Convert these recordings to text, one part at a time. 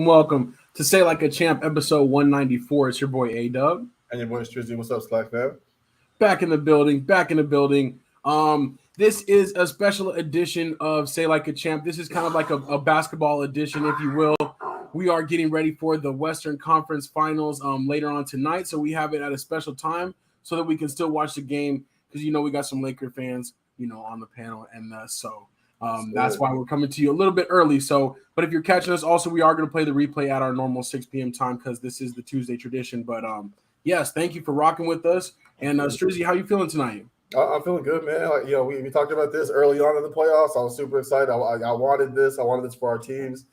Welcome to Say Like a Champ, episode 194. It's your boy A-Dub. And your boy Strizzy. What's up, SLAC fam? Back in the building. This is a special edition of Say Like a Champ. This is kind of like a basketball edition, if you will. We are getting ready for the Western Conference Finals later on tonight, so we have it at a special time so that we can still watch the game because, we got some Laker fans, on the panel, and that's why we're coming to you a little bit early. But if you're catching us, also we are going to play the replay at our normal 6 p.m. time because this is the Tuesday tradition. But yes, thank you for rocking with us. And Strizzy, how you feeling tonight? I'm feeling good, man. We talked about this early on in the playoffs. I was super excited. I wanted this. I wanted this for our teams.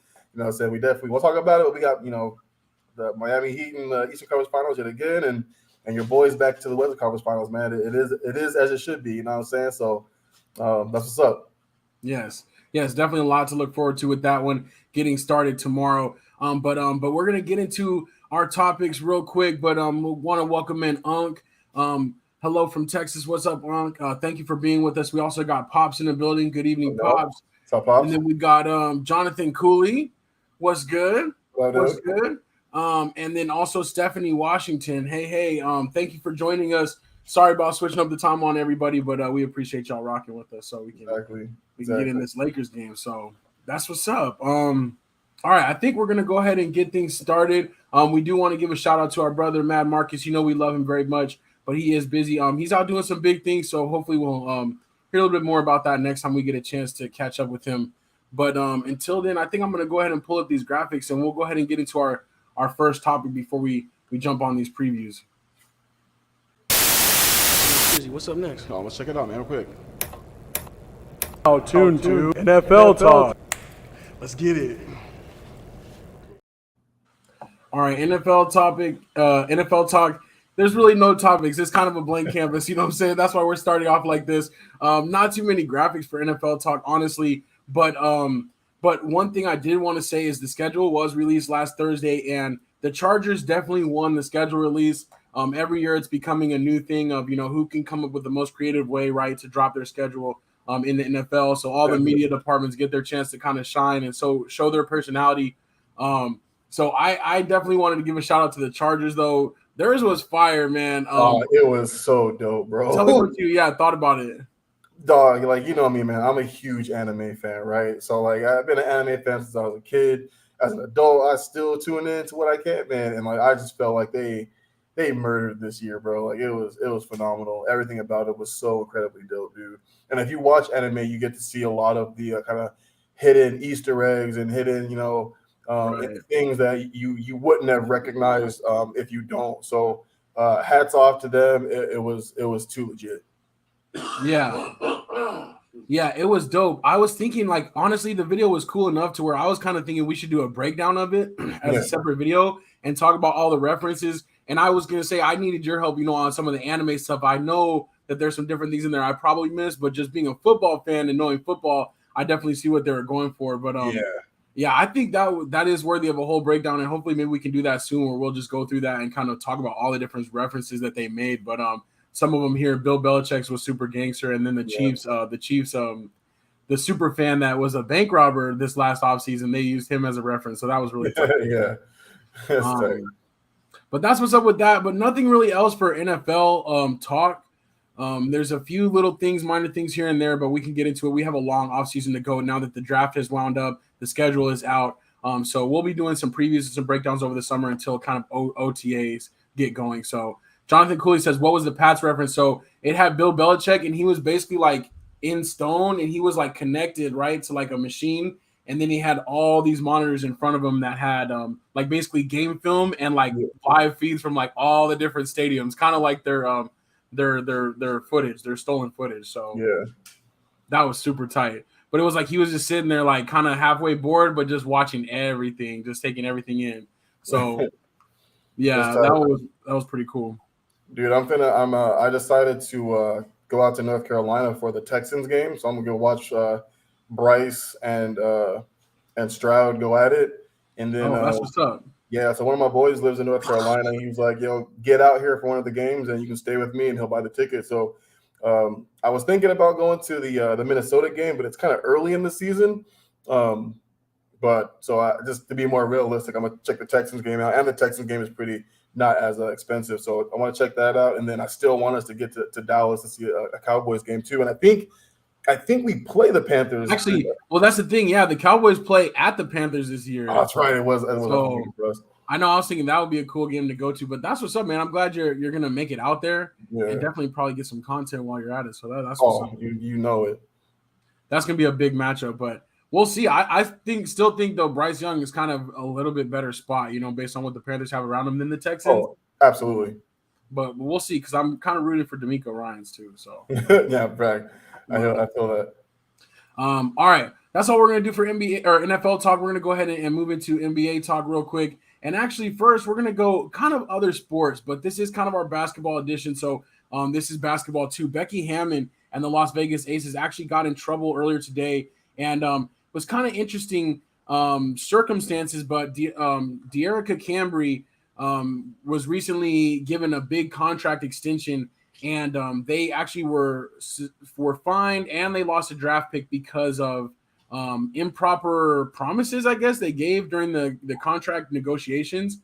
Said we definitely will talk about it. But we got the Miami Heat in the Eastern Conference Finals yet again, and your boys back to the Western Conference Finals, man. It is as it should be. You know what I'm saying? So that's what's up. Yes, definitely a lot to look forward to with that one getting started tomorrow. But we're gonna get into our topics real quick. But we want to welcome in Unk. Hello from Texas. What's up, Unk? Thank you for being with us. We also got Pops in the building. Good evening, Pops. What's up, Pops? And then we got Jonathan Cooley. What's good? What's good? And then also Stephanie Washington. Hey. Thank you for joining us. Sorry about switching up the time on everybody, but we appreciate y'all rocking with us so we can get in this Lakers game. So that's what's up. All right, I think we're gonna go ahead and get things started. We do want to give a shout out to our brother Mad Marcus. We love him very much, but he is busy. He's out doing some big things, so hopefully we'll hear a little bit more about that next time we get a chance to catch up with him. But until then, I think I'm gonna go ahead and pull up these graphics and we'll go ahead and get into our first topic before we jump on these previews. What's up next? Oh, let's check it out, man, real quick. Tune to NFL Talk. Let's get it. All right, NFL Talk. There's really no topics. It's kind of a blank canvas, you know what I'm saying? That's why we're starting off like this. Not too many graphics for NFL Talk, honestly. But one thing I did want to say is the schedule was released last Thursday, and the Chargers definitely won the schedule release. Every year it's becoming a new thing of, who can come up with the most creative way, right, to drop their schedule in the NFL. So all the media departments get their chance to kind of shine and so show their personality. So I definitely wanted to give a shout out to the Chargers, though. Theirs was fire, man. It was so dope, bro. Tell me what you thought about it. Dog, you know me, man. I'm a huge anime fan, right? So I've been an anime fan since I was a kid. As an adult, I still tune in to what I can, man. And I just felt like they murdered this year, bro. It was phenomenal. Everything about it was so incredibly dope, dude. And if you watch anime, you get to see a lot of the kind of hidden Easter eggs and hidden, things that you wouldn't have recognized if you don't. So hats off to them. It was too legit. Yeah, it was dope. I was thinking, honestly, the video was cool enough to where I was kind of thinking we should do a breakdown of it as a separate video and talk about all the references. And I was going to say I needed your help, on some of the anime stuff. I know that there's some different things in there I probably missed, but just being a football fan and knowing football, I definitely see what they were going for. But I think that is worthy of a whole breakdown, and hopefully maybe we can do that soon where we'll just go through that and kind of talk about all the different references that they made. But some of them here, Bill Belichick's was super gangster, and then the Chiefs, the super fan that was a bank robber this last offseason, they used him as a reference. So that was really tough. Yeah. But that's what's up with that. But nothing really else for NFL talk. There's a few little things, minor things here and there, but we can get into it. We have a long offseason to go now that the draft has wound up. The schedule is out. So we'll be doing some previews and some breakdowns over the summer until kind of OTAs get going. So Jonathan Cooley says, what was the Pats reference? So it had Bill Belichick, and he was basically in stone, and he was connected, right, to a machine. And then he had all these monitors in front of him that had basically game film and live feeds from all the different stadiums, kind of like their footage, their stolen footage. So that was super tight. But it was he was just sitting there kind of halfway bored, but just watching everything, just taking everything in. So that was pretty cool. Dude, I decided to go out to North Carolina for the Texans game, so I'm gonna go watch Bryce and Stroud go at it, and then that's what's up. yeah, so one of my boys lives in North Carolina. He was like, "Yo, get out here for one of the games, and you can stay with me, and he'll buy the ticket." So I was thinking about going to the Minnesota game, but it's kind of early in the season. But so just to be more realistic, I'm gonna check the Texans game out, and the Texans game is pretty not as expensive, so I want to check that out. And then I still want us to get to Dallas to see a Cowboys game too. And I think we play the Panthers. Actually, well, that's the thing. Yeah, the Cowboys play at the Panthers this year. Oh, that's right. It was a home game for us. I know. I was thinking that would be a cool game to go to, but that's what's up, man. I'm glad you're gonna make it out there and definitely probably get some content while you're at it. So that's what's up. You know it. That's gonna be a big matchup, but we'll see. I still think though Bryce Young is kind of a little bit better spot, based on what the Panthers have around him than the Texans. Oh, absolutely. But we'll see because I'm kind of rooting for D'Amico Ryans too. So yeah, brag. I feel that. All right, that's all we're gonna do for NBA or NFL talk. We're gonna go ahead and move into NBA talk real quick. And actually, first we're gonna go kind of other sports, but this is kind of our basketball edition. So this is basketball too. Becky Hammon and the Las Vegas Aces actually got in trouble earlier today, and was kind of interesting circumstances. But Dearica Hamby was recently given a big contract extension, and they actually were fined and they lost a draft pick because of improper promises, I guess, they gave during the contract negotiations.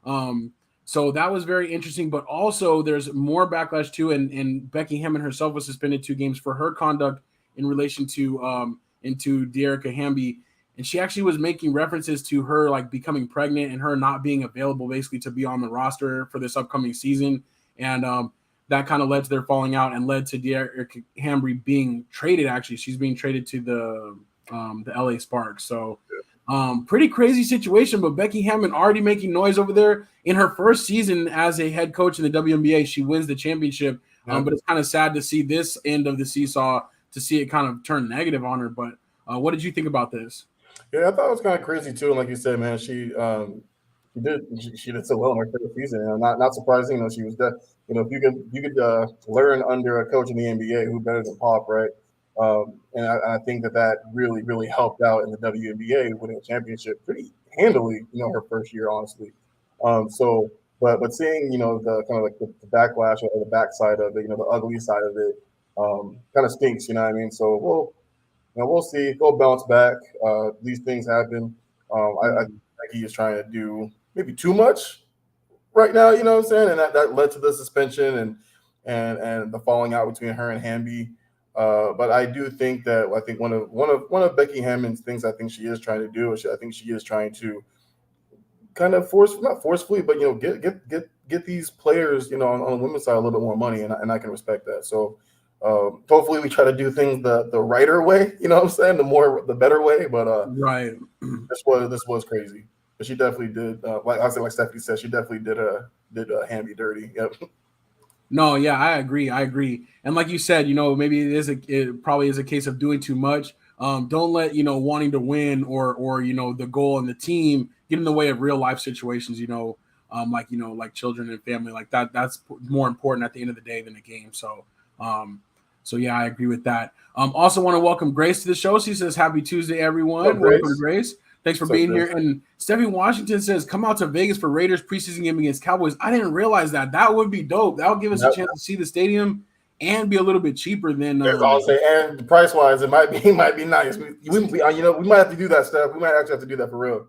So that was very interesting. But also there's more backlash too, and Becky Hammon herself was suspended 2 games for her conduct in relation to into Dearica Hamby. And she actually was making references to her like becoming pregnant and her not being available basically to be on the roster for this upcoming season. And that kind of led to their falling out and led to Dearica Hamby being traded. Actually, she's being traded to the LA Sparks. So pretty crazy situation, but Becky Hammon already making noise over there in her first season as a head coach in the WNBA. She wins the championship, but it's kind of sad to see this end of the seesaw, to see it kind of turn negative on her. But what did you think about this? Yeah, I thought it was kind of crazy too. And like you said, man, she did so well in her first season. Not surprising. She was that. If you could learn under a coach in the NBA, who better than Pop, right? And I think that really, really helped out in the WNBA, winning a championship pretty handily, her first year, honestly. But seeing, the kind of like the backlash or the backside of it, the ugly side of it, kind of stinks, you know what I mean? So we'll see. Go bounce back. These things happen. I think he is trying to do maybe too much right now, you know what I'm saying? And that led to the suspension and the falling out between her and Hamby. But I do think that one of Becky Hammon's things I think she is trying to do is I think she is trying to kind of not forcefully, but get these players on the women's side a little bit more money, and I can respect that. So hopefully we try to do things the righter way, you know what I'm saying, the better way. But right, this was crazy. But she definitely did, like Stephanie said, she definitely did Hamby dirty. Yep. No, yeah, I agree. And like you said, maybe it probably is a case of doing too much. Don't let, wanting to win or the goal and the team get in the way of real life situations, like children and family like that. That's more important at the end of the day than a game. So yeah, I agree with that. Also want to welcome Grace to the show. She says, happy Tuesday, everyone. Welcome, Grace. Thanks for being here. And Steffi Washington says, come out to Vegas for Raiders preseason game against Cowboys. I didn't realize that. That would be dope. That would give us a chance to see the stadium and be a little bit cheaper than. I'll say, and price wise, it might be nice. We might have to do that stuff. We might actually have to do that for real.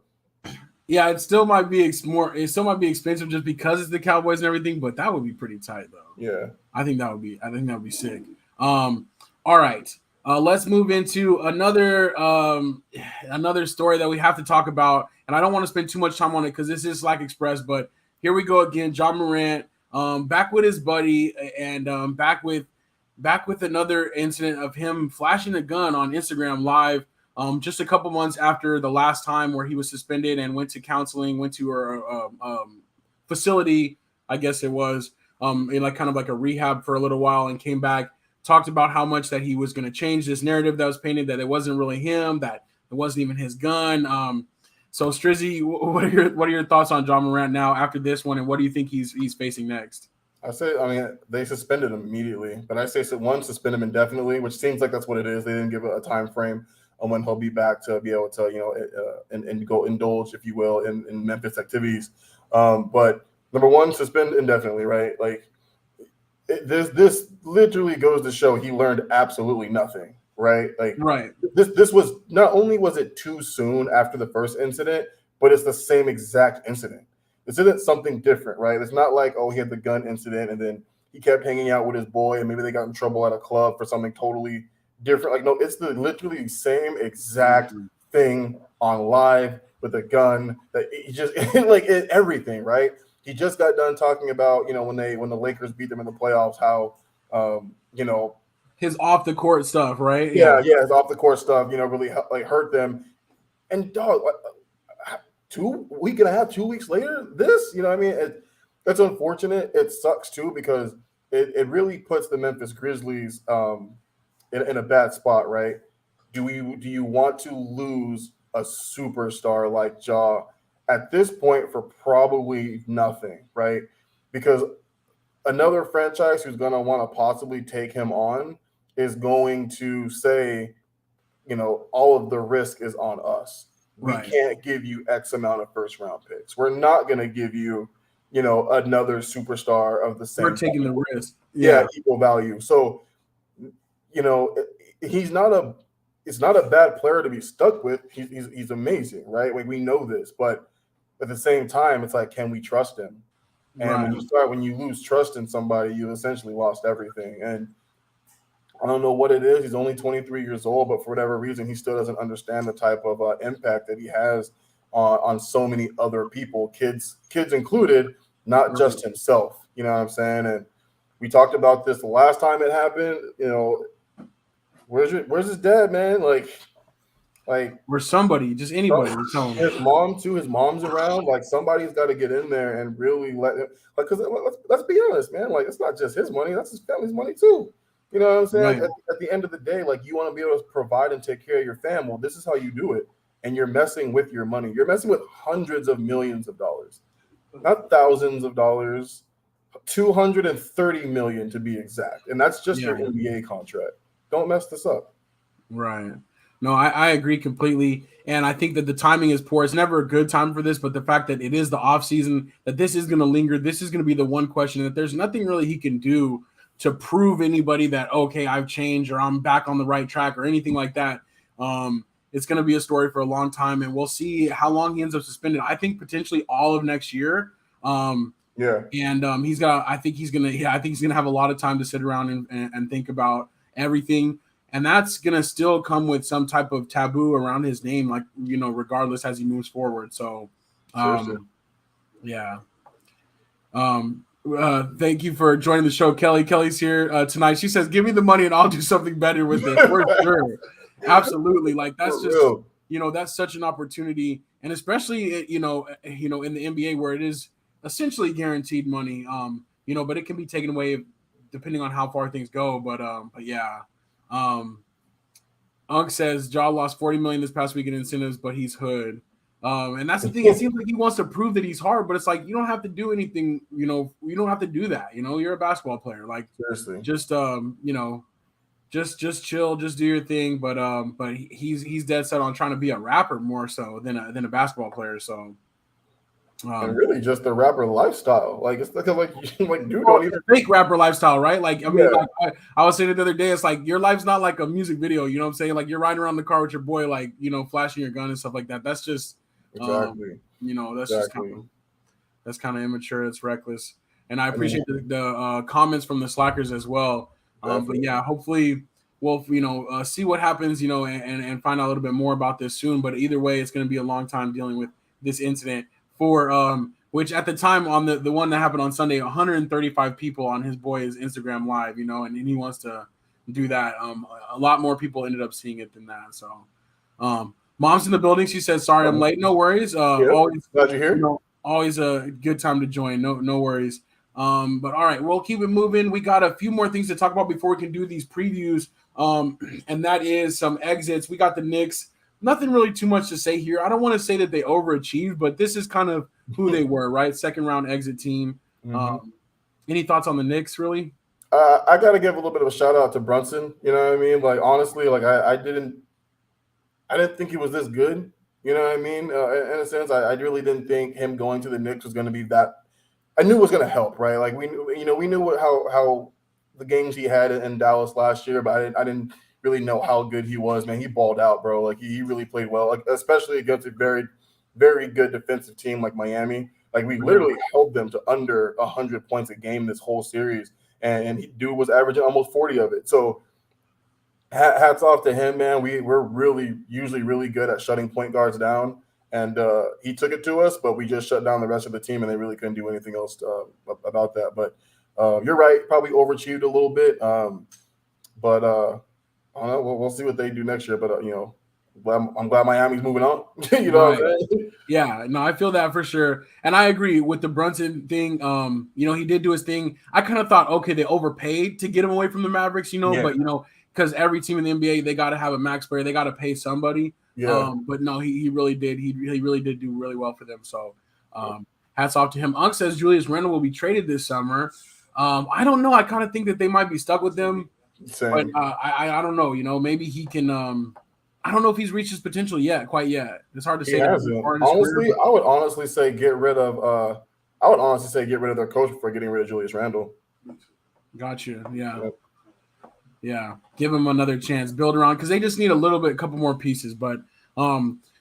Yeah, it still might be expensive just because it's the Cowboys and everything, but that would be pretty tight though. Yeah, I think that would be sick. All right. Let's move into another story that we have to talk about, and I don't want to spend too much time on it because this is SLAC Express. But here we go again. Ja Morant, back with his buddy, and back with another incident of him flashing a gun on Instagram Live. Just a couple months after the last time where he was suspended and went to counseling, went to a facility, I guess it was, in like kind of like a rehab for a little while, and came back. Talked about how much that he was going to change this narrative that was painted, that it wasn't really him, that it wasn't even his gun. So Strizzy, what are your thoughts on Ja Morant now after this one, and what do you think he's facing next? They suspended him immediately, but I say one, suspend him indefinitely, which seems like that's what it is. They didn't give a time frame. when he'll be back to be able to, and go indulge, if you will, in Memphis activities. But number one, suspend indefinitely, right? Like this literally goes to show he learned absolutely nothing, right? Like Right. This was not only was it too soon after the first incident, but it's the same exact incident. This isn't something different, right? It's not like, oh, he had the gun incident and then he kept hanging out with his boy and maybe they got in trouble at a club for something totally different. Like, no, it's the literally same exact thing on live with a gun that he just like everything, right? He just got done talking about, when the Lakers beat them in the playoffs, how his off the court stuff, right? Yeah, his off the court stuff, really hurt them. And dog, 2 weeks later, this, you know what I mean? That's unfortunate. It sucks too because it really puts the Memphis Grizzlies in a bad spot, right? Do you want to lose a superstar like Ja at this point for probably nothing, right? Because another franchise who's going to want to possibly take him on is going to say, all of the risk is on us. We can't give you X amount of first round picks. We're not going to give you, another superstar of the same. We're taking the risk. Yeah, equal value. So, it's not a bad player to be stuck with. He's amazing, right? Like, we know this, but at the same time, it's like, can we trust him? And when you lose trust in somebody, you essentially lost everything. And I don't know what it is. He's only 23 years old, but for whatever reason, he still doesn't understand the type of impact that he has on so many other people, kids included, not just himself. You know what I'm saying? And we talked about this the last time it happened. Where's his dad, man? Like or somebody, just anybody. His mom too. His mom's around. Like, somebody's got to get in there and really let him. Like, because let's be honest, man. Like, it's not just his money; that's his family's money too. You know what I'm saying? Right. At the end of the day, like, you want to be able to provide and take care of your family. Well, this is how you do it. And you're messing with your money. You're messing with hundreds of millions of dollars, not thousands of dollars. 230 million to be exact, and that's just your NBA contract. Don't mess this up. Right. No, I agree completely. And I think that the timing is poor. It's never a good time for this, but the fact that it is the offseason, that this is going to linger, this is going to be the one question, that there's nothing really he can do to prove anybody that, okay, I've changed or I'm back on the right track or anything like that. It's going to be a story for a long time, and we'll see how long he ends up suspended. I think potentially all of next year. And I think he's going to have a lot of time to sit around and think about everything. And that's going to still come with some type of taboo around his name, like, regardless as he moves forward. So, thank you for joining the show, Kelly. Kelly's here tonight. She says, give me the money and I'll do something better with it. For sure. Absolutely. Like, that's just, that's such an opportunity. And especially, in the NBA where it is essentially guaranteed money, but it can be taken away depending on how far things go. But yeah. Unk says Ja lost $40 million this past week in incentives, but he's hood. And that's the thing. It seems like he wants to prove that he's hard, but it's like, you don't have to do anything. You don't have to do that. You're a basketball player. Like, seriously, just just chill, just do your thing. But he's dead set on trying to be a rapper more so than a basketball player. So. And really just the rapper lifestyle. Like, it's like dude, don't even fake rapper lifestyle, right? Like, I mean, I was saying it the other day, it's like your life's not like a music video, you know what I'm saying? Like, you're riding around the car with your boy, like, flashing your gun and stuff like that. That's just that's kind of immature, it's reckless. And I appreciate the comments from the Slackers as well. But yeah, hopefully we'll see what happens, and find out a little bit more about this soon. But either way, it's going to be a long time dealing with this incident. For which at the time on the one that happened on Sunday, 135 people on his boy's Instagram live, and he wants to do that. A lot more people ended up seeing it than that. So, mom's in the building. She says, "Sorry, I'm late. No worries. Always glad you're here. Always a good time to join. No worries. But all right, we'll keep it moving. We got a few more things to talk about before we can do these previews. And that is some exits. We got the Knicks. Nothing really too much to say here. I don't want to say that they overachieved, but this is kind of who they were, right? Second round exit team. Mm-hmm. Any thoughts on the Knicks, really? I got to give a little bit of a shout out to Brunson. You know what I mean? Like, honestly, like I didn't I didn't think he was this good. You know what I mean? In a sense, I really didn't think him going to the Knicks was going to be that. I knew it was going to help, right? Like we knew how the games he had in Dallas last year, but I didn't really know how good he was. Man, he balled out, bro. Like he really played well, like especially against a very, very good defensive team like Miami. Like we literally held them to under 100 points a game this whole series, and he dude was averaging almost 40 of it. So hats off to him, man. We're usually really good at shutting point guards down, and he took it to us, but we just shut down the rest of the team, and they really couldn't do anything else about that. But you're right, probably overachieved a little bit, but I don't know. We'll see what they do next year. But I'm glad Miami's moving on. You know what I'm saying? Yeah, no, I feel that for sure, and I agree with the Brunson thing. He did do his thing. I kind of thought, okay, they overpaid to get him away from the Mavericks, but because every team in the NBA, they got to have a max player. They got to pay somebody. Yeah. But no, he really did. He really did do really well for them. So hats off to him. Unk says Julius Randle will be traded this summer. I don't know. I kind of think that they might be stuck with him. Same. But I don't know. Maybe he can. I don't know if he's reached his potential quite yet. It's hard to say. Honestly, I would honestly say get rid of. I would honestly say get rid of their coach before getting rid of Julius Randle. Gotcha. Yeah. Yeah, give him another chance. Build around because they just need a couple more pieces. But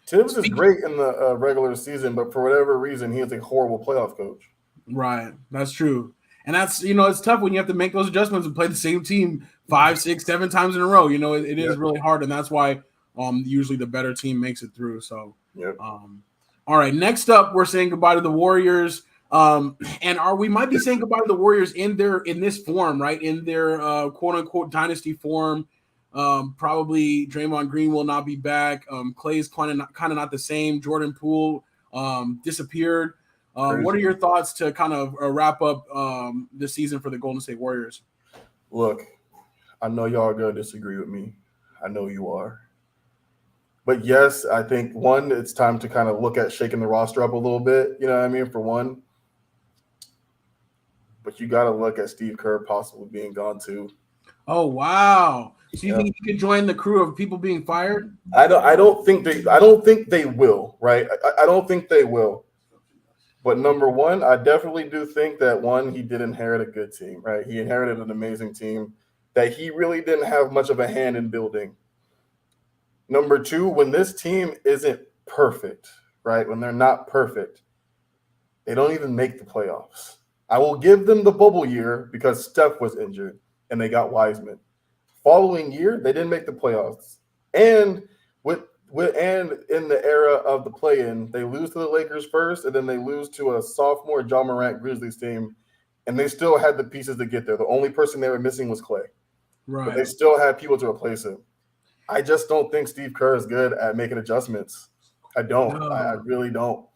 Tibbs is great in the regular season, but for whatever reason, he is a horrible playoff coach. Right, that's true, and that's it's tough when you have to make those adjustments and play the same team 5, 6, 7 times in a row. It is really hard, and that's why usually the better team makes it through. So, all right. Next up, we're saying goodbye to the Warriors. And we might be saying goodbye to the Warriors in this form, right? In their quote unquote dynasty form. Probably Draymond Green will not be back. Clay's kind of not the same. Jordan Poole disappeared. What are your thoughts to kind of wrap up the season for the Golden State Warriors? Look, I know y'all are going to disagree with me. I know you are. But yes, I think one, it's time to kind of look at shaking the roster up a little bit. You know what I mean? For one. But you got to look at Steve Kerr possibly being gone too. Oh wow! So you think he could join the crew of people being fired? I don't think they will. Right? I don't think they will. But number one, I definitely do think that he did inherit a good team. Right? He inherited an amazing team that he really didn't have much of a hand in building. Number two, when this team isn't perfect, right? When they're not perfect, they don't even make the playoffs. I will give them the bubble year because Steph was injured and they got Wiseman. Following year, they didn't make the playoffs. And in the era of the play-in, they lose to the Lakers first, and then they lose to a sophomore John Morant Grizzlies team, and they still had the pieces to get there. The only person they were missing was Clay. Right. But they still had people to replace him. I just don't think Steve Kerr is good at making adjustments. I don't. No. I really don't.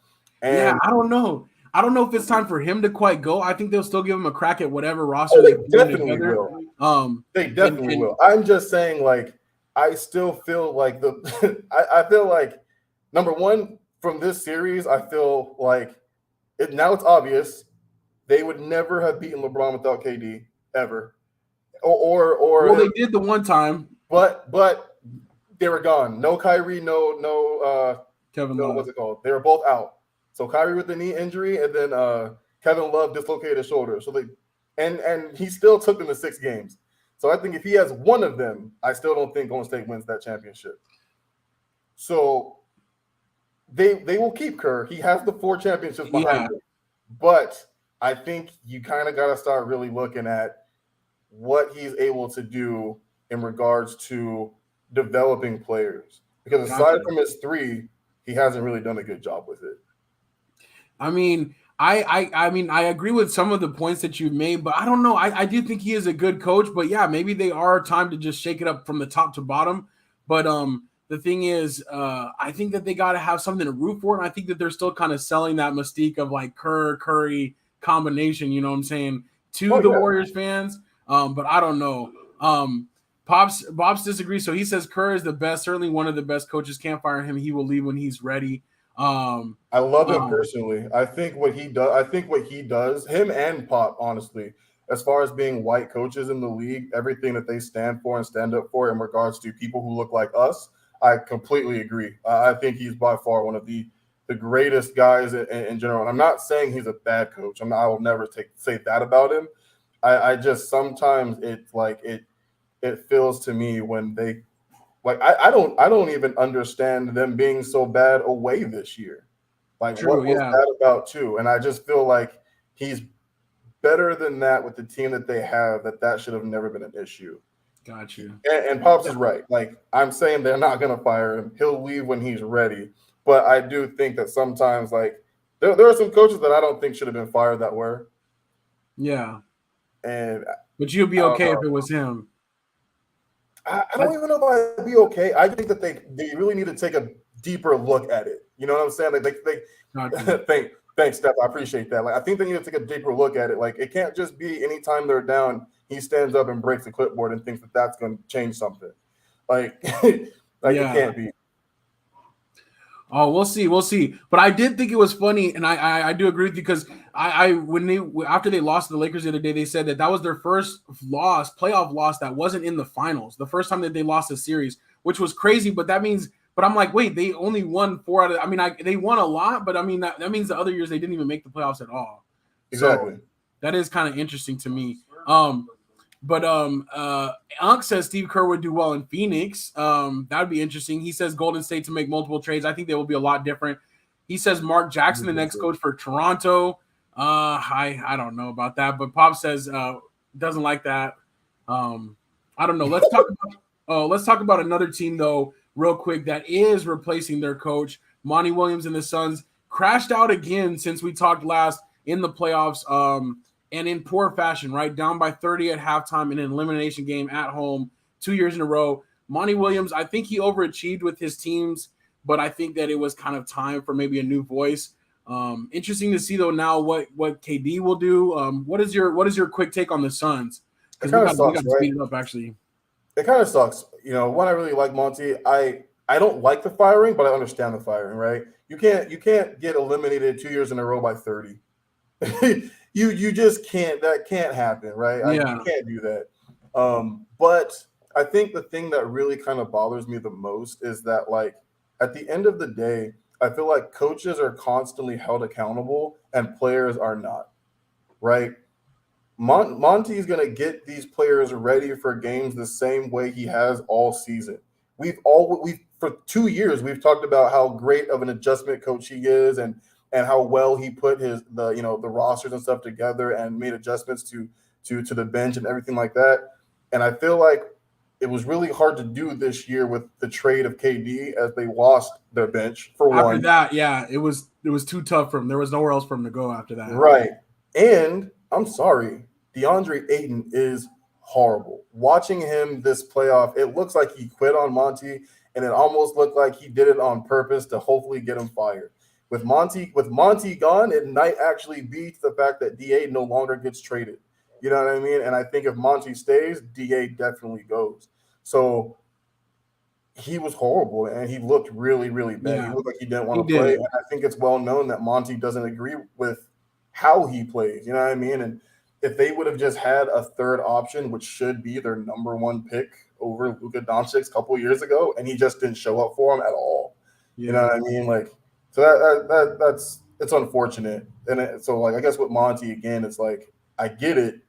And I don't know. I don't know if it's time for him to quite go. I think they'll still give him a crack at whatever roster they definitely will. They definitely will. I'm just saying, like, I still feel like I feel like, number one, from this series, I feel like now it's obvious they would never have beaten LeBron without KD ever. Or they did the one time. But they were gone. No Kyrie, no Kevin Love. What's it called? They were both out. So Kyrie with the knee injury, and then Kevin Love dislocated his shoulder. So and he still took them to 6 games. So I think if he has one of them, I still don't think Golden State wins that championship. So they will keep Kerr. He has the 4 championships behind him. But I think you kind of got to start really looking at what he's able to do in regards to developing players. Because aside from his 3, he hasn't really done a good job with it. I mean, I agree with some of the points that you've made, but I don't know. I do think he is a good coach, but yeah, maybe they are time to just shake it up from the top to bottom. But the thing is, I think that they got to have something to root for, and I think that they're still kind of selling that mystique of like Curry combination. You know what I'm saying to the Warriors fans. But I don't know. Pops disagrees. So he says Kerr is the best, certainly one of the best coaches. Can't fire him. He will leave when he's ready. I love him personally. I think what he does, him and Pop, honestly, as far as being white coaches in the league, everything that they stand for and stand up for in regards to people who look like us, I completely agree. I think he's by far one of the greatest guys in general. And I'm not saying he's a bad coach. I will never say that about him. I just sometimes it's like it feels to me when they like I don't even understand them being so bad away this year. Like True, what was yeah. that about too? And I just feel like he's better than that with the team that they have. That should have never been an issue. Got you. And Pops Yeah. is right. Like I'm saying, they're not going to fire him. He'll leave when he's ready. But I do think that sometimes, like there are some coaches that I don't think should have been fired that were. Yeah. And But you'd be I don't okay if know. it was him. I don't even know if I'd be okay. I think that they really need to take a deeper look at it. You know what I'm saying? Like they thanks, Steph. I appreciate that. Like I think they need to take a deeper look at it. Like it can't just be anytime they're down, he stands up and breaks the clipboard and thinks that that's going to change something. Like like it can't be. Oh, we'll see. But I did think it was funny, and I do agree with you because after they lost to the Lakers the other day, they said that was their first playoff loss that wasn't in the finals. The first time that they lost a series, which was crazy. But that means, I'm like, wait, they only won 4 out of. I mean, they won a lot, but I mean that means the other years they didn't even make the playoffs at all. Exactly. So that is kind of interesting to me. But Unc says Steve Kerr would do well in Phoenix. That'd be interesting. He says Golden State to make multiple trades. I think they will be a lot different. He says Mark Jackson, the next coach for Toronto. I don't know about that, but Pop says doesn't like that. I don't know. Let's talk about another team though, real quick, that is replacing their coach. Monty Williams and the Suns crashed out again since we talked last in the playoffs. And in poor fashion, right? Down by 30 at halftime in an elimination game at home 2 years in a row. Monty Williams, I think he overachieved with his teams, but I think that it was kind of time for maybe a new voice. Interesting to see though now what KD will do. What is your quick take on the Suns? Because we got to speed it up actually. It kind of sucks. You know, when I really like Monty, I don't like the firing, but I understand the firing, right? You can't get eliminated 2 years in a row by 30. You just can't. That can't happen, right? Yeah. You can't do that. But I think the thing that really kind of bothers me the most is that, like, at the end of the day, I feel like coaches are constantly held accountable and players are not, right? Monty is going to get these players ready for games the same way he has all season. We've for 2 years we've talked about how great of an adjustment coach he is and how well he put the rosters and stuff together and made adjustments to the bench and everything like that. And I feel like it was really hard to do this year with the trade of KD as they lost their bench for one. After that, yeah, it was too tough for him. There was nowhere else for him to go after that. Right. And I'm sorry, DeAndre Ayton is horrible. Watching him this playoff, it looks like he quit on Monty, and it almost looked like he did it on purpose to hopefully get him fired. With Monty gone, it might actually be to the fact that DA no longer gets traded. You know what I mean? And I think if Monty stays, DA definitely goes. So he was horrible, and he looked really, really bad. Yeah, he looked like he didn't want to play. And I think it's well known that Monty doesn't agree with how he plays. You know what I mean? And if they would have just had a third option, which should be their number one pick over Luka Doncic a couple years ago, and he just didn't show up for him at all. Yeah. You know what I mean? Like, so that's it's unfortunate. And so, like, I guess with Monty again, it's like I get it,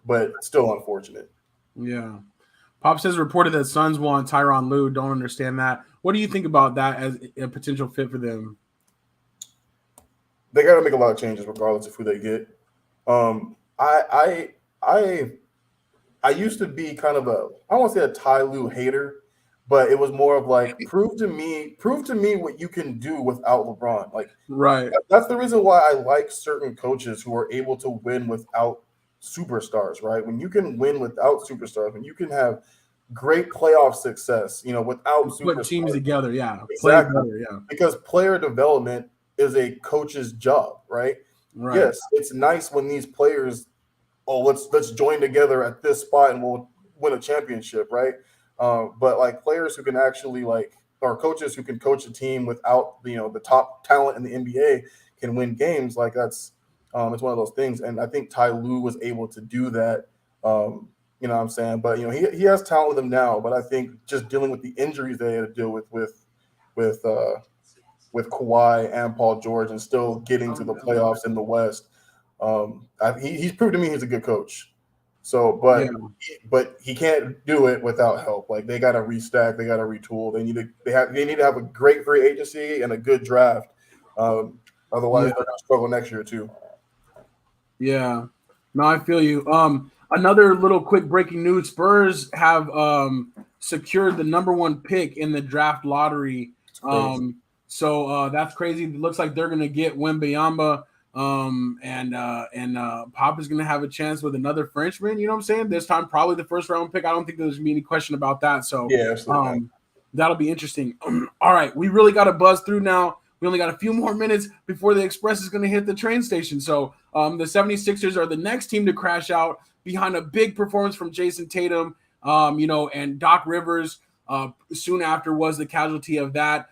but still unfortunate. Yeah. Pop says reported that Suns want Tyronn Lue. Don't understand that. What do you think about that as a potential fit for them? They got to make a lot of changes regardless of who they get. I used to be kind of I don't want to say a Ty Lue hater, but it was more of like prove to me what you can do without LeBron. Like, right. That's the reason why I like certain coaches who are able to win without superstars, right? When you can win without superstars, when you can have great playoff success, without superstars. Put teams together, yeah. Exactly. Play better, yeah. Because player development is a coach's job, right? Right. Yes, it's nice when these players, let's join together at this spot and we'll win a championship, right? But like players who can actually or coaches who can coach a team without the top talent in the NBA can win games. Like that's it's one of those things. And I think Ty Lue was able to do that You know what I'm saying? But he has talent with him now. But I think just dealing with the injuries they had to deal with Kawhi and Paul George, and still getting to the playoffs in the West. He's proved to me he's a good coach. So, but he can't do it without help. Like, they got to restack, they got to retool. They need to have a great free agency and a good draft. Otherwise, they're gonna struggle next year too. Yeah, no, I feel you. Another little quick breaking news: Spurs have secured the number 1 pick in the draft lottery. So that's crazy. It looks like they're gonna get Wembanyama. And Pop is gonna have a chance with another Frenchman. You know what I'm saying? This time, probably the first round pick. I don't think there's gonna be any question about that. So yeah, absolutely. That'll be interesting. All right, we really got to buzz through now. We only got a few more minutes before the Express is going to hit the train station. So the 76ers are the next team to crash out behind a big performance from Jason Tatum, and Doc Rivers soon after was the casualty of that.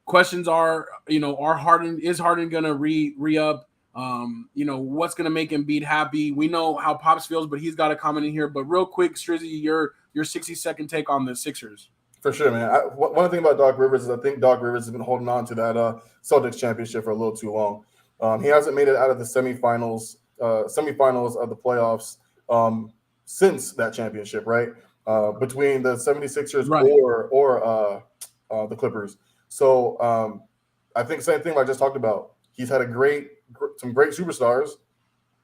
Questions are, is Harden going to re-up? What's going to make Embiid happy? We know how Pops feels, but he's got a comment in here. But real quick, Strizzy, your 60-second take on the Sixers. For sure, man. One thing about Doc Rivers is I think Doc Rivers has been holding on to that Celtics championship for a little too long. He hasn't made it out of the semifinals of the playoffs since that championship, right? Between the 76ers or the Clippers. So I think same thing like I just talked about. He's had some great superstars,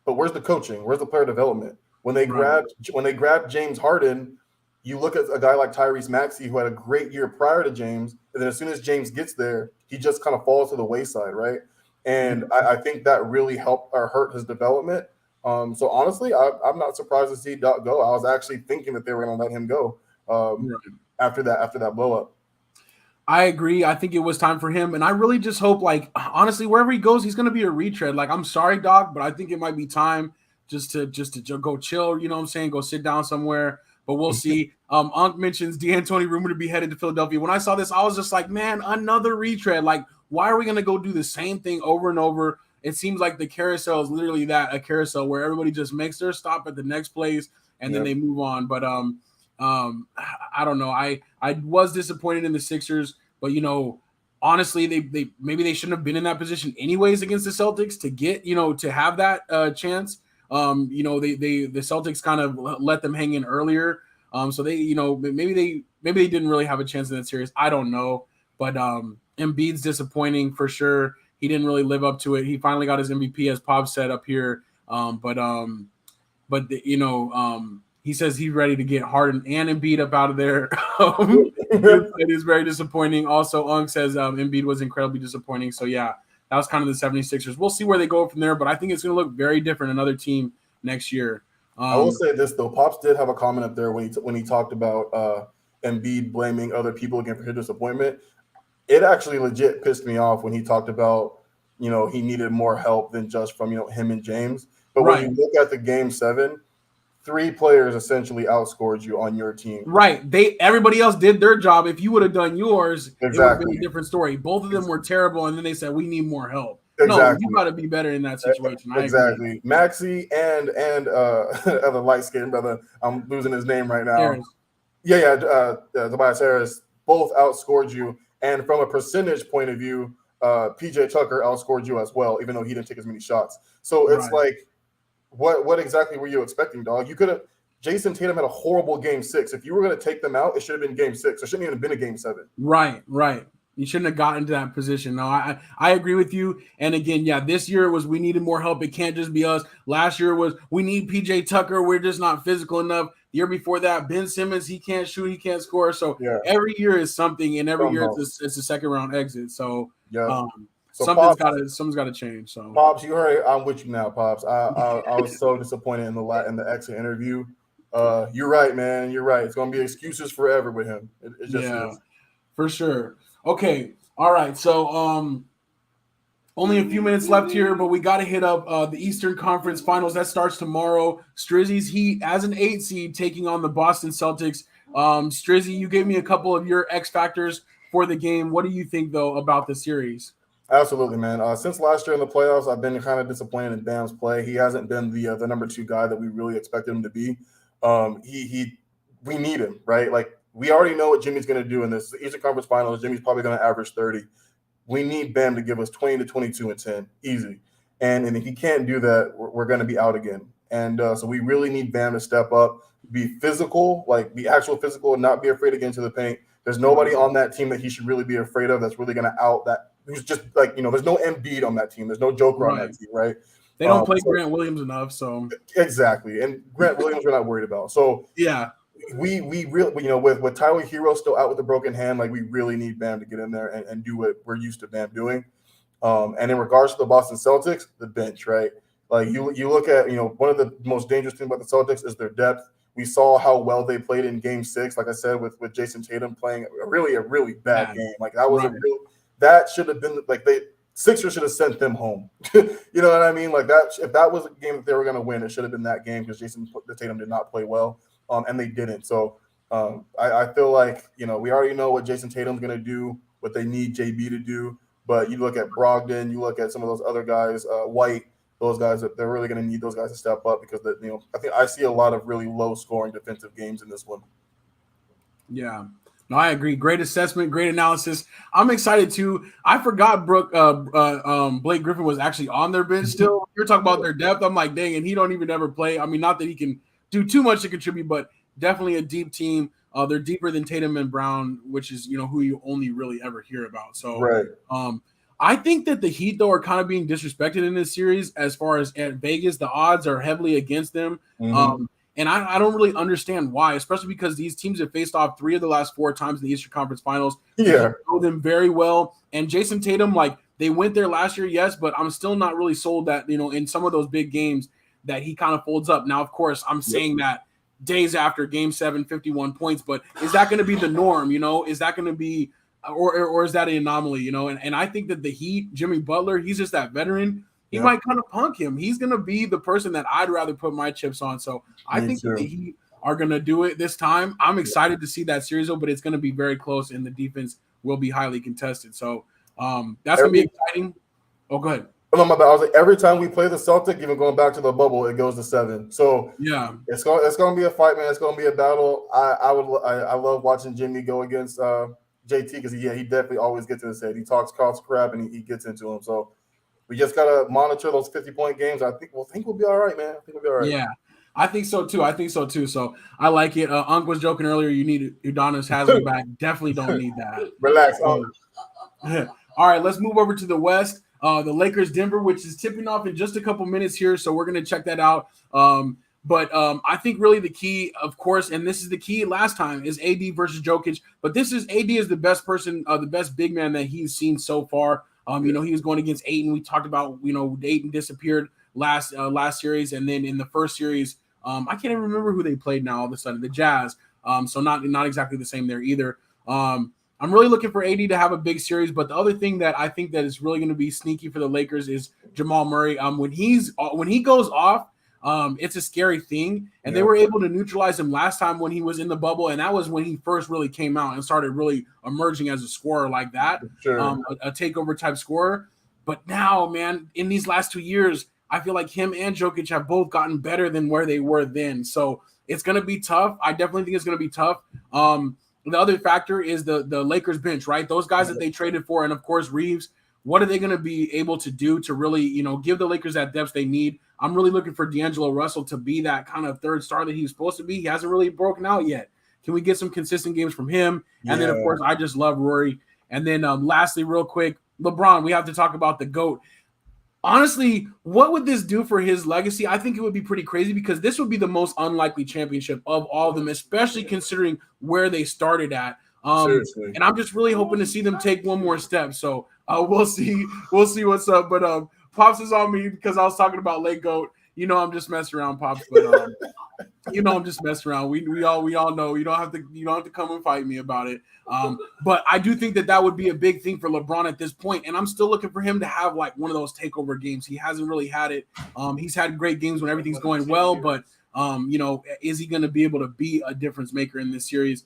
but where's the coaching? Where's the player development? When they grabbed James Harden, you look at a guy like Tyrese Maxey, who had a great year prior to James, and then as soon as James gets there, he just kind of falls to the wayside, right? And I think that really helped or hurt his development. So honestly, I'm not surprised to see Doc go. I was actually thinking that they were going to let him go after that blow up. I agree. I think it was time for him, and I really just hope, like, honestly, wherever he goes, he's going to be a retread. Like, I'm sorry, Doc, but I think it might be time just to go chill. You know what I'm saying? Go sit down somewhere. But we'll see. Unc mentions D'Antoni rumored to be headed to Philadelphia. When I saw this, I was just like, man, another retread. Like, why are we going to go do the same thing over and over? It seems like the carousel is literally a carousel where everybody just makes their stop at the next place and then they move on. But I don't know. I was disappointed in the Sixers, but honestly, they maybe they shouldn't have been in that position anyways against the Celtics to get to have that chance. The Celtics kind of let them hang in earlier. So they, maybe they didn't really have a chance in that series. I don't know, but Embiid's disappointing for sure. He didn't really live up to it. He finally got his MVP, as Pop said up here. He says he's ready to get Harden and Embiid up out of there. It is very disappointing. Also, Ung says Embiid was incredibly disappointing. So yeah. That was kind of the 76ers. We'll see where they go from there, but I think it's going to look very different, another team next year. I will say this, though. Pops did have a comment up there when he talked about Embiid blaming other people again for his disappointment. It actually legit pissed me off when he talked about, he needed more help than just from, him and James. But when you look at the Game 7, 3 players essentially outscored you on your team. Right. Everybody else did their job. If you would have done yours, it would have been a different story. Both of them were terrible, and then they said, we need more help. No, you got to be better in that situation. Exactly. I agree. Maxey and other light-skinned brother, I'm losing his name right now. Harris. Tobias Harris, both outscored you. And from a percentage point of view, PJ Tucker outscored you as well, even though he didn't take as many shots. So it's like, what exactly were you expecting, dog? You could have. Jason Tatum had a horrible Game 6. If you were going to take them out, it should have been Game 6. It shouldn't even have been a Game 7. Right. You shouldn't have gotten to that position. No, I agree with you. And again, this year was we needed more help. It can't just be us. Last year was we need PJ Tucker. We're just not physical enough. The year before that, Ben Simmons, he can't shoot, he can't score. So every year is something, and every year it's a second round exit. So something's got to change. So Pops, you heard. I'm with you now, Pops. I was so disappointed in the exit interview. You're right, man. You're right. It's gonna be excuses forever with him. It just is. For sure. Okay. All right. So only a few minutes left here, but we got to hit up the Eastern Conference Finals. That starts tomorrow. Strizzy's Heat as an 8 seed taking on the Boston Celtics. Strizzy, you gave me a couple of your X factors for the game. What do you think, though, about the series? Absolutely, man. Since last year in the playoffs, I've been kind of disappointed in Bam's play. He hasn't been the number 2 guy that we really expected him to be. We need him, right? Like, we already know what Jimmy's going to do in this Eastern Conference Finals. Jimmy's probably going to average 30. We need Bam to give us 20 to 22 and 10, easy. And if he can't do that, we're going to be out again. And so we really need Bam to step up, be physical, like be actual physical, and not be afraid to get into the paint. There's nobody on that team that he should really be afraid of that's really going to out that. Who's just like, there's no Embiid on that team. There's no Joker on that team, right? They don't play Grant Williams enough, so. Exactly. And Grant Williams we're not worried about. So yeah. We really, with Tyler Hero still out with a broken hand, like, we really need Bam to get in there and do what we're used to Bam doing. And in regards to the Boston Celtics, the bench, right? Like, you look at, one of the most dangerous things about the Celtics is their depth. We saw how well they played in Game 6, like I said, with Jason Tatum playing a really bad game. Like, that was that should have been like Sixers should have sent them home. You know what I mean? Like, that if that was a game that they were going to win, it should have been that game, because Jason Tatum did not play well. And they didn't. So I feel like, we already know what Jason Tatum's going to do, what they need JB to do. But you look at Brogdon, you look at some of those other guys, White, those guys, that they're really going to need those guys to step up, because I think I see a lot of really low scoring defensive games in this one. Yeah. No, I agree. Great assessment, great analysis. I'm excited too. I forgot Blake Griffin was actually on their bench still. You're talking about their depth. I'm like, dang, and he don't even ever play. I mean, not that he can do too much to contribute, but definitely a deep team. They're deeper than Tatum and Brown, which is, who you only really ever hear about. So right. I think that the Heat, though, are kind of being disrespected in this series. As far as at Vegas, the odds are heavily against them. Mm-hmm. And I don't really understand why, especially because these teams have faced off 3 of the last 4 times in the Eastern Conference Finals. Yeah. They know them very well. And Jason Tatum, like, they went there last year, yes, but I'm still not really sold that, in some of those big games that he kind of folds up. Now, of course, I'm saying that days after Game 7, 51 points, but is that going to be the norm? Is that going to be, or is that an anomaly? And I think that the Heat, Jimmy Butler, he's just that veteran. He might kind of punk him. He's going to be the person that I'd rather put my chips on. So I think that the Heat are going to do it this time. I'm excited to see that series, but it's going to be very close, and the defense will be highly contested. So that's going to be exciting. Oh, go ahead. Oh, my bad. I was like, every time we play the Celtic, even going back to the bubble, it goes to 7. So yeah, it's going to be a fight, man. It's going to be a battle. I love watching Jimmy go against JT, because he definitely always gets in his head. He talks crap and he gets into him. So we just gotta monitor those 50-point games. I think we'll be all right, man. I think we'll be all right. Yeah, I think so too. So I like it. Unc was joking earlier. You need Udonis Haslem back. Definitely don't need that. Relax. All right, let's move over to the West. The Lakers, Denver, which is tipping off in just a couple minutes here. So we're gonna check that out. But I think really the key, of course, and this is the key last time, is AD versus Jokic. But this is AD is the best person, the best big man that he's seen so far. He was going against Ayton. We talked about, Ayton disappeared last series, and then in the first series, I can't even remember who they played now all of a sudden, the Jazz. So not exactly the same there either. I'm really looking for AD to have a big series, but the other thing that I think that is really going to be sneaky for the Lakers is Jamal Murray. When he goes off, it's a scary thing, and they were able to neutralize him last time when he was in the bubble, and that was when he first really came out and started really emerging as a scorer like that, a takeover type scorer. But now, man, in these last 2 years, I feel like him and Jokic have both gotten better than where they were then. So it's going to be tough. I definitely think it's going to be tough. The other factor is the Lakers bench, right? Those guys that they traded for, and of course Reeves. What are they going to be able to do to really, give the Lakers that depth they need? I'm really looking for D'Angelo Russell to be that kind of third star that he's supposed to be. He hasn't really broken out yet. Can we get some consistent games from him? And then, of course, I just love Rory. And then lastly, real quick, LeBron, we have to talk about the GOAT. Honestly, what would this do for his legacy? I think it would be pretty crazy, because this would be the most unlikely championship of all of them, especially considering where they started at. And I'm just really hoping to see them take one more step. So we'll see what's up. But Pops is on me because I was talking about Lake Goat. I'm just messing around, Pops. But I'm just messing around. We all know you don't have to come and fight me about it. But I do think that would be a big thing for LeBron at this point, and I'm still looking for him to have like one of those takeover games. He hasn't really had it. He's had great games when everything's going well, but is he going to be able to be a difference maker in this series?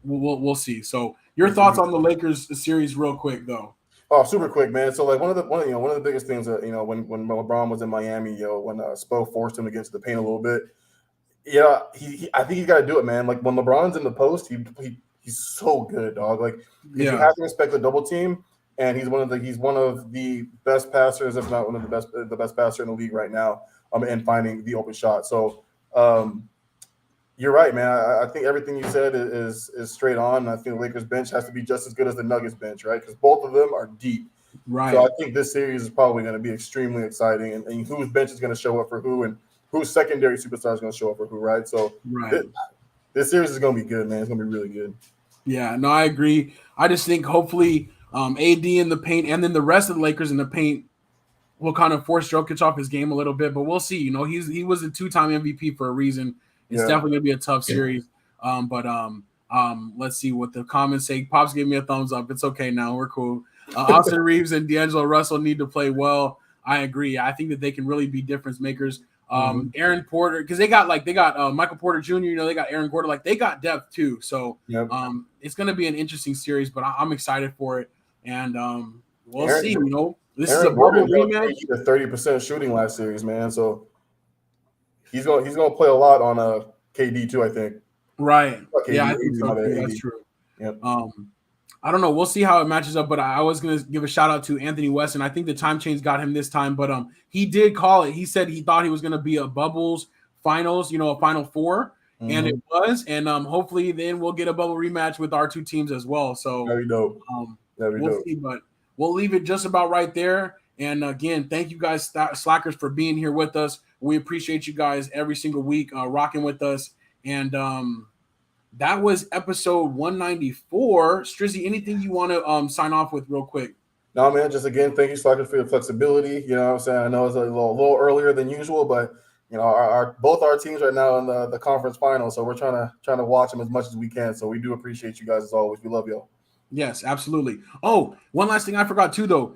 We'll see. So your thoughts on the Lakers series, real quick, though. Oh, super quick, man. So like one of the biggest things that when LeBron was in Miami, when Spo forced him to get to the paint a little bit, Yeah, I think he's got to do it, man. Like when LeBron's in the post, he's so good, dog. Like if you have to respect the double team, and he's one of the best passers, if not one of the best passer in the league right now. And finding the open shot. So, you're right, man. I think everything you said is straight on. I think the Lakers bench has to be just as good as the Nuggets bench, right? Because both of them are deep. Right. So I think this series is probably going to be extremely exciting, and whose bench is going to show up for who, and whose secondary superstar is going to show up for who, right? So this series is going to be good, man. It's going to be really good. Yeah, no, I agree. I just think hopefully AD in the paint and then the rest of the Lakers in the paint will kind of force Jokic off his game a little bit, but we'll see. You know, he was a 2-time MVP for a reason. It's definitely going to be a tough series. Let's see what the comments say. Pops gave me a thumbs up. It's okay now. We're cool. Austin Reeves and D'Angelo Russell need to play well. I agree. I think that they can really be difference makers. Aaron Porter, because they got Michael Porter Jr., you know, they got Aaron Gordon, like they got depth too. So it's going to be an interesting series, but I'm excited for it. And we'll see, you know. This Aaron is a bubble rematch. 30% shooting last series, man. So he's going to play a lot on KD too, I think. Right. Yeah, I think so. That's true. Yep. I don't know. We'll see how it matches up, but I was going to give a shout out to Anthony Weston. I think the time change got him this time, but he did call it. He said he thought he was going to be a bubbles finals, you know, a Final Four, and it was. And hopefully then we'll get a bubble rematch with our two teams as well. So very dope. We'll see, but we'll leave it just about right there. And again, thank you guys, Slackers, for being here with us. We appreciate you guys every single week rocking with us. And that was episode 194. Strizzy, anything you want to sign off with real quick? No, man, just again, thank you, Slackers, for your flexibility. You know what I'm saying? I know it's a little earlier than usual, but you know, both our teams right now in the conference final, so we're trying to watch them as much as we can. So we do appreciate you guys as always. We love y'all. Yes, absolutely. Oh, one last thing I forgot too, though.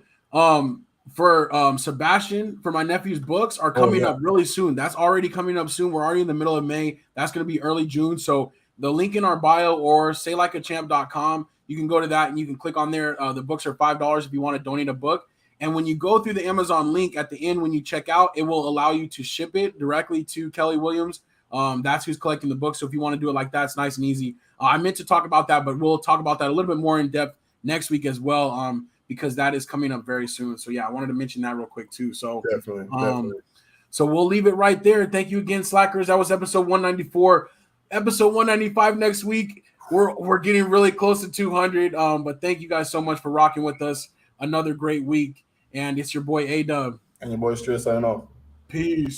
For Sebastian, for my nephew's books are coming up really soon. That's already coming up soon. We're already in the middle of May. That's going to be early June. So the link in our bio or saylikeachamp.com, you can go to that and you can click on there. The books are $5 if you want to donate a book. And when you go through the Amazon link at the end, when you check out, it will allow you to ship it directly to Kelly Williams. That's who's collecting the book. So if you want to do it like that, it's nice and easy. I meant to talk about that, but we'll talk about that a little bit more in depth next week as well, because that is coming up very soon. So yeah, I wanted to mention that real quick too. So definitely. So we'll leave it right there. Thank you again, Slackers. That was episode 194. Episode 195 next week. We're getting really close to 200. But thank you guys so much for rocking with us. Another great week. And it's your boy A-Dub. And your boy Striz signing off. Peace.